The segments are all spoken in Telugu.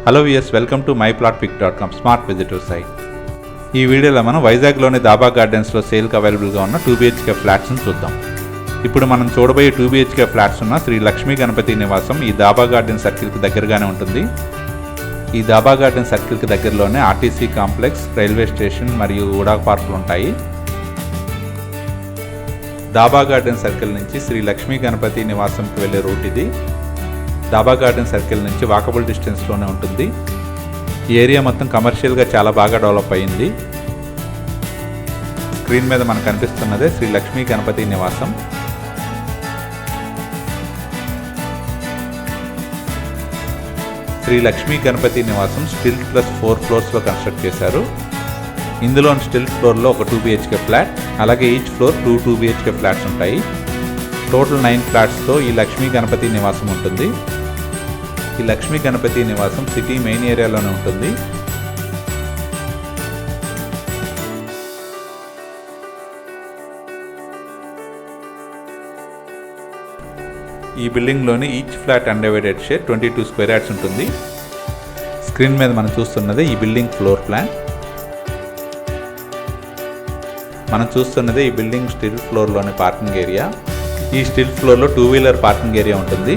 Hello viewers, welcome to myplotpic.com smart visitor site. ఈ వీడియోలో మనం వైజాగ్లోని దాబా గార్డెన్స్లో సేల్కి అవైలబుల్గా ఉన్న 2BHK ఫ్లాట్స్ని చూద్దాం. ఇప్పుడు మనం చూడబోయే 2BHK ఫ్లాట్స్ ఉన్న శ్రీ లక్ష్మీ గణపతి నివాసం ఈ దాబా గార్డెన్ సర్కిల్కి దగ్గరగానే ఉంటుంది. ఈ దాబా గార్డెన్ సర్కిల్కి దగ్గరలోనే ఆర్టీసీ కాంప్లెక్స్, రైల్వే స్టేషన్ మరియు వుడా పార్కులు ఉంటాయి. దాబా గార్డెన్ సర్కిల్ నుంచి శ్రీ లక్ష్మీ గణపతి నివాసంకి వెళ్ళే రూట్ ఇది. దాబా గార్డెన్ సర్కిల్ నుంచి వాకబుల్ డిస్టెన్స్లోనే ఉంటుంది. ఈ ఏరియా మొత్తం కమర్షియల్గా చాలా బాగా డెవలప్ అయ్యింది. స్క్రీన్ మీద మనకు కనిపిస్తున్నదే శ్రీ లక్ష్మీ గణపతి నివాసం. శ్రీ లక్ష్మీ గణపతి నివాసం స్టిల్ట్ ప్లస్ 4 ఫ్లోర్స్లో కన్స్ట్రక్ట్ చేశారు. ఇందులో స్టిల్ట్ ఫ్లోర్లో ఒక 2BHK ఫ్లాట్, అలాగే ఈచ్ ఫ్లోర్ 2BHK ఫ్లాట్స్ ఉంటాయి. టోటల్ 9 ఫ్లాట్స్తో ఈ లక్ష్మీ గణపతి నివాసం ఉంటుంది. ఈ లక్ష్మీ గణపతి నివాసం సిటీ మెయిన్ ఏరియాలోనే ఉంటుంది. ఈ బిల్డింగ్లోని each flat undivided share 22 square yards ఉంటుంది. స్క్రీన్ మీద మనం చూస్తున్నది ఈ బిల్డింగ్ ఫ్లోర్ ప్లాన్. మనం చూస్తున్నది ఈ బిల్డింగ్ స్టిల్ ఫ్లోర్లోని పార్కింగ్ ఏరియా. ఈ స్టిల్ ఫ్లోర్లో 2 వీలర్ పార్కింగ్ ఏరియా ఉంటుంది.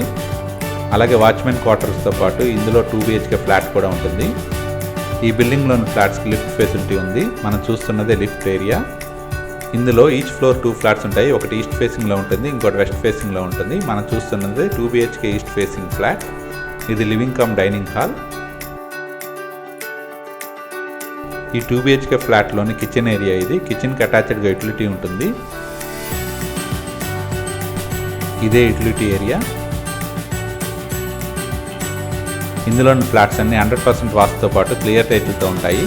అలాగే వాచ్మెన్ క్వార్టర్స్తో పాటు ఇందులో 2BHK ఫ్లాట్ కూడా ఉంటుంది. ఈ బిల్డింగ్లోని ఫ్లాట్స్కి లిఫ్ట్ ఫెసిలిటీ ఉంది. మనం చూస్తున్నదే లిఫ్ట్ ఏరియా. ఇందులో ఈచ్ ఫ్లోర్ 2 ఫ్లాట్స్ ఉంటాయి. ఒకటి ఈస్ట్ ఫేసింగ్లో ఉంటుంది, ఇంకోటి వెస్ట్ ఫేసింగ్లో ఉంటుంది. మనం చూస్తున్నది 2BHK ఈస్ట్ ఫేసింగ్ ఫ్లాట్. ఇది లివింగ్ కమ్ డైనింగ్ హాల్. ఈ 2BHK ఫ్లాట్లోని కిచెన్ ఏరియా ఇది. కిచెన్కి అటాచ్డ్గా యూటిలిటీ ఉంటుంది. ఇదే యూటిలిటీ ఏరియా. ఇందులోని ఫ్లాట్స్ అన్ని 100% వాస్తుతో పాటు క్లియర్ టైటిల్తో ఉంటాయి.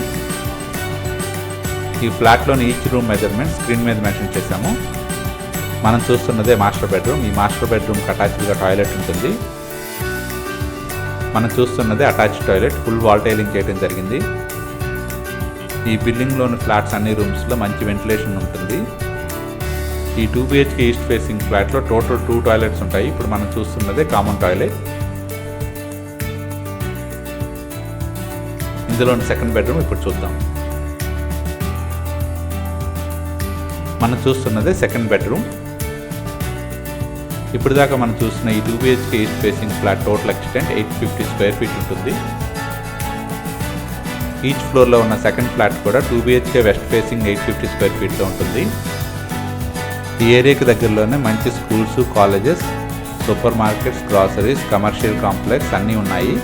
ఈ ఫ్లాట్లోని ఈచ్ రూమ్ మెజర్మెంట్ స్క్రీన్ మీద మెన్షన్ చేశాము. మనం చూస్తున్నదే మాస్టర్ బెడ్రూమ్. ఈ మాస్టర్ బెడ్రూమ్కి అటాచ్డ్గా టాయిలెట్ ఉంటుంది. మనం చూస్తున్నదే attached toilet. Full wall tiling చేయడం జరిగింది. ఈ బిల్డింగ్లోని ఫ్లాట్స్ అన్ని రూమ్స్లో మంచి వెంటిలేషన్ ఉంటుంది. ఈ 2BHK ఈస్ట్ ఫేసింగ్ ఫ్లాట్లో టోటల్ 2 టాయిలెట్స్ ఉంటాయి. ఇప్పుడు మనం చూస్తున్నదే కామన్ టాయిలెట్. ఇందులోని సెకండ్ బెడ్రూమ్ ఇప్పుడు చూద్దాం. మనం చూస్తున్నదే సెకండ్ బెడ్రూమ్. ఇప్పుడు దాకా మనం చూస్తున్న ఈ 2BHK east facing flat total extent 850 square feet ఉంటుంది. ఈచ్ ఫ్లోర్లో ఉన్న సెకండ్ ఫ్లాట్ కూడా 2BHK వెస్ట్ ఫేసింగ్ 850 స్క్వేర్ ఫీట్లో ఉంటుంది. ఈ ఏరియాకి దగ్గరలోనే మంచి schools, colleges, super markets, groceries, commercial complex అన్నీ ఉన్నాయి.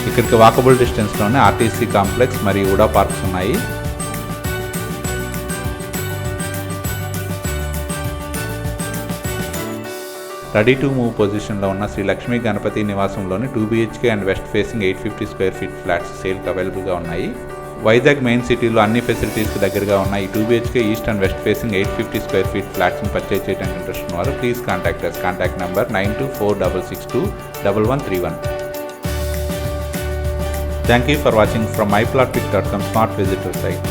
ఇక్కడికి వాకబుల్ డిస్టెన్స్లోనే ఆర్టీసీ కాంప్లెక్స్ మరియు వుడా పార్క్స్ ఉన్నాయి. రెడీ టు మూవ్ పొజిషన్లో ఉన్న శ్రీ లక్ష్మీ గణపతి నివాసంలోని 2BHK and west facing 850 square feet flats సేల్కి అవైలబుల్గా ఉన్నాయి. వైజాగ్ మెయిన్ సిటీలో అన్ని ఫెసిలిటీస్కి దగ్గరగా ఉన్న ఈ 2BHK east and west facing 850 square feet ఫ్లాట్స్ని పర్చేజ్ చేయడానికి ఇంట్రెస్ట్ ఉన్నవారు please contact us. Contact number 9246621131. Thank you for watching from myplotpic.com smart visitor site.